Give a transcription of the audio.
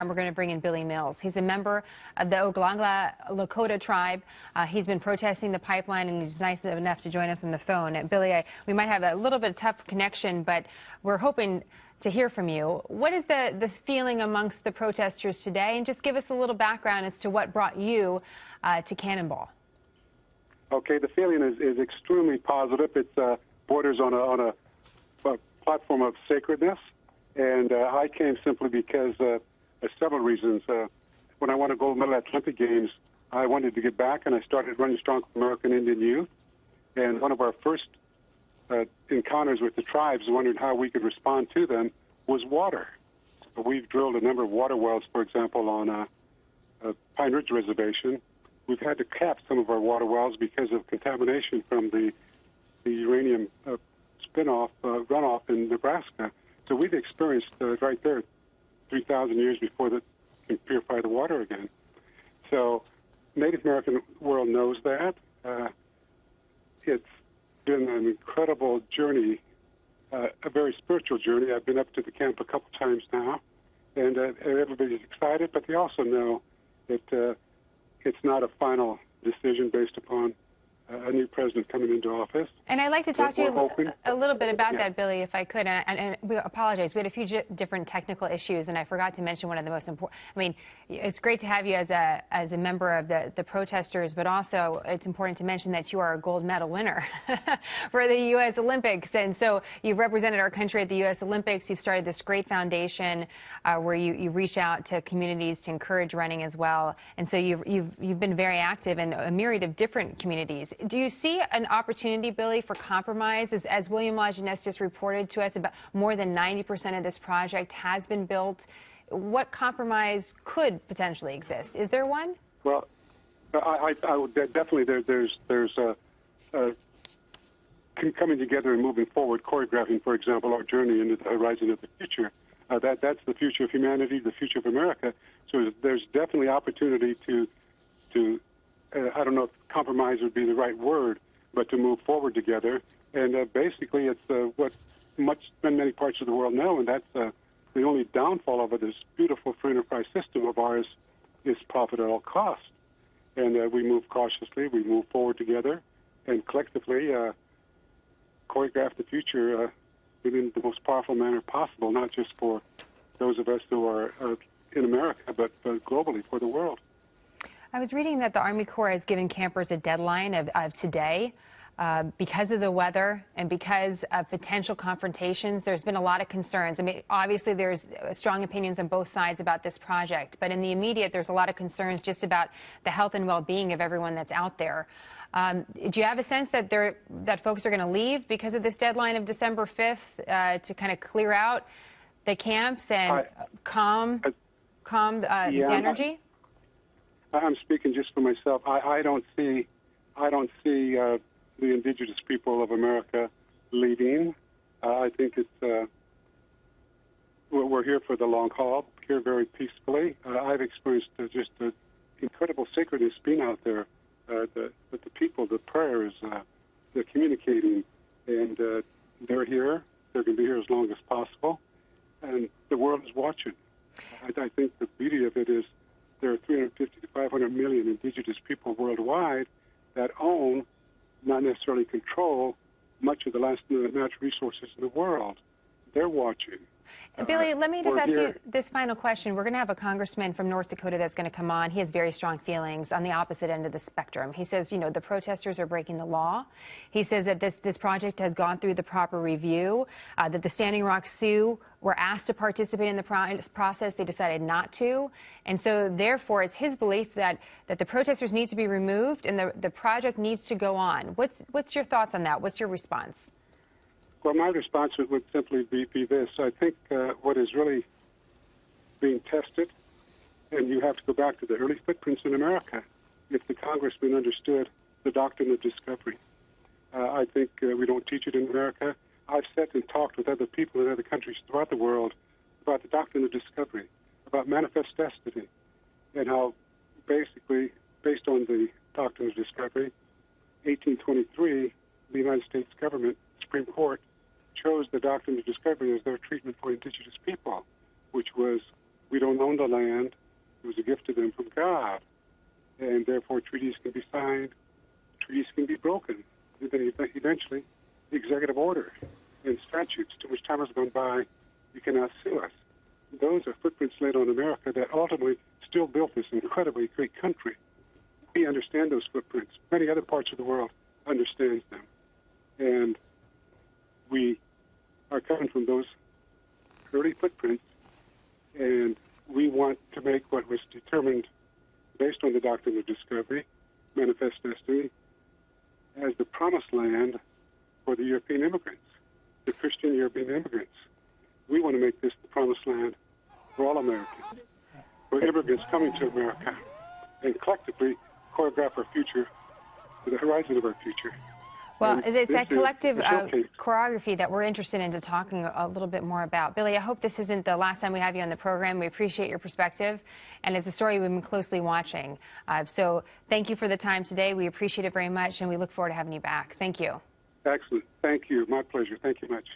we're going to bring in Billy Mills. He's a member of the Oglala Lakota tribe. He's been protesting the pipeline, and he's nice enough to join us on the phone. Billy, we might have a little bit tough connection, but we're hoping to hear from you. What is the feeling amongst the protesters today? And just give us a little background as to what brought you to Cannonball. Okay, the feeling is extremely positive. It borders on a platform of sacredness, and I came simply because of several reasons. When I won a gold medal at Olympic Games, I wanted to get back, and I started running Strong American Indian Youth. And one of our first encounters with the tribes, wondering how we could respond to them, was water. So we've drilled a number of water wells, for example, on Pine Ridge Reservation. We've had to cap some of our water wells because of contamination from the uranium runoff in Nebraska. So we've experienced right there 3,000 years before that can purify the water again. So Native American world knows that. It's been an incredible journey, a very spiritual journey. I've been up to the camp a couple times now, and everybody's excited, but they also know that it's not a final decision based upon a new president coming into office. And I'd like to talk to you a little bit about that, Billy, if I could. And we apologize. We had a few different technical issues, and I forgot to mention one of the most important. I mean, it's great to have you as a member of the protesters, but also it's important to mention that you are a gold medal winner for the U.S. Olympics. And so you've represented our country at the U.S. Olympics. You've started this great foundation where you reach out to communities to encourage running as well. And so you've been very active in a myriad of different communities. Do you see an opportunity, Billy, for compromise? As William Lajeunesse just reported to us, about more than 90% of this project has been built. What compromise could potentially exist? Is there one? Well, I would definitely there's coming together and moving forward, choreographing, for example, our journey into the horizon of the future. That's the future of humanity, the future of America. So there's definitely opportunity to I don't know if compromise would be the right word, but to move forward together. And basically, it's what many parts of the world know, and that's the only downfall of this beautiful free enterprise system of ours is profit at all costs. And we move cautiously, we move forward together, and collectively choreograph the future in the most powerful manner possible, not just for those of us who are in America, but globally for the world. I was reading that the Army Corps has given campers a deadline of today. Because of the weather and because of potential confrontations, there's been a lot of concerns. I mean, obviously there's strong opinions on both sides about this project, but in the immediate there's a lot of concerns just about the health and well-being of everyone that's out there. Do you have a sense that folks are going to leave because of this deadline of December 5th to kind of clear out the camps and calm the energy? I'm speaking just for myself. I don't see the indigenous people of America leaving. I think it's we're here for the long haul, here very peacefully. I've experienced just the incredible sacredness being out there. The people, the prayers, the communicating, and they're here. They're going to be here as long as possible, and the world is watching. I think the beauty of it is there are 350 to 500 million indigenous people worldwide that own, not necessarily control, much of the last natural resources in the world. They're watching. Billy, let me just ask you this final question. We're going to have a congressman from North Dakota that's going to come on. He has very strong feelings on the opposite end of the spectrum. He says, you know, the protesters are breaking the law. He says that this project has gone through the proper review, that the Standing Rock Sioux were asked to participate in the process. They decided not to. And so, therefore, it's his belief that the protesters need to be removed and the project needs to go on. What's your thoughts on that? What's your response? Well, my response would simply be this. I think what is really being tested, and you have to go back to the early footprints in America, if the congressman understood the doctrine of discovery. I think we don't teach it in America. I've sat and talked with other people in other countries throughout the world about the doctrine of discovery, about manifest destiny, and how basically, based on the doctrine of discovery, 1823, the United States government, Supreme Court, chose the doctrine of discovery as their treatment for indigenous people, which was We don't own the land. It was a gift to them from God. And therefore, treaties can be signed, treaties can be broken. And then eventually, the executive order and statutes, to which time has gone by, you cannot sue us. Those are footprints laid on America that ultimately still built this incredibly great country. We understand those footprints. Many other parts of the world understands them. And we are coming from those early footprints, and we want to make what was determined based on the doctrine of discovery, manifest destiny, as the promised land for the European immigrants, the Christian European immigrants. We want to make this the promised land for all Americans, for immigrants coming to America, and collectively choreograph our future to the horizon of our future. Well, it's that collective choreography that we're interested in talking a little bit more about. Billy, I hope this isn't the last time we have you on the program. We appreciate your perspective, and it's a story we've been closely watching. So thank you for the time today. We appreciate it very much, and we look forward to having you back. Thank you. Excellent. Thank you. My pleasure. Thank you much.